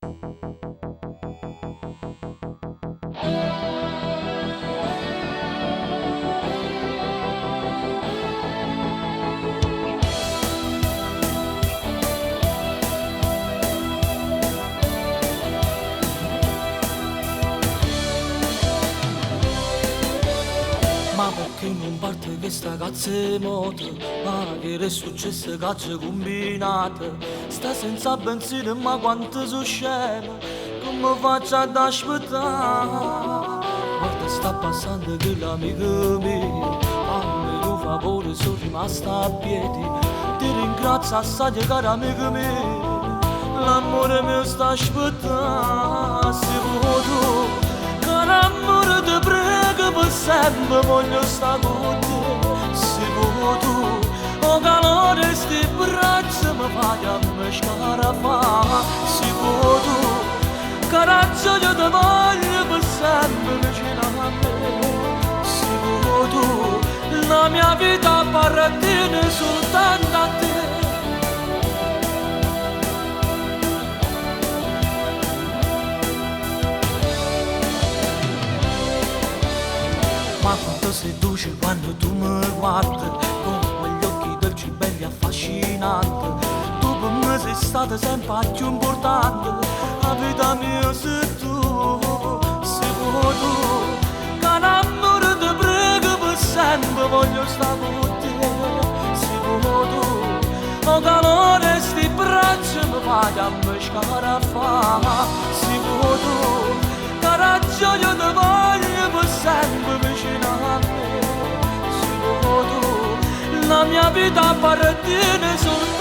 Ma perché non parte questa cazzo di moto? Ma che è successo che ci combinate? Sta senza benzina ma quanto sono scemo, come faccio ad aspettare? Guarda sta passando quell'amico mio, fammi un favore sono rimasta a piedi. Ti ringrazio assai caro amico mio, l'amore mio sta aspettando. Se vuoi caro amore ti prego per sempre voglio stare con te. Se vuoi tu, o calore sti braccia mi fai a me scarafare. Se vuoi tu, coraggio io ti voglio per sempre vicino a me. Se vuoi tu, la mia vita appartiene soltanto a te. Ma quanto sei dolce quando tu mi guardi, con quegli occhi dolci belli affascinanti. Tu per me sei stata sempre più importante, la vita mia sei tu. Se vuoi tu, caro amore ti prego per sempre voglio stare con te. Se vuoi tu, o calore sti braccia mi fai a me scarafare. Se vuoi tu, coraggio io ti voglio per sempre vicino a me. Se vuoi tu, la mia vita appartiene soltanto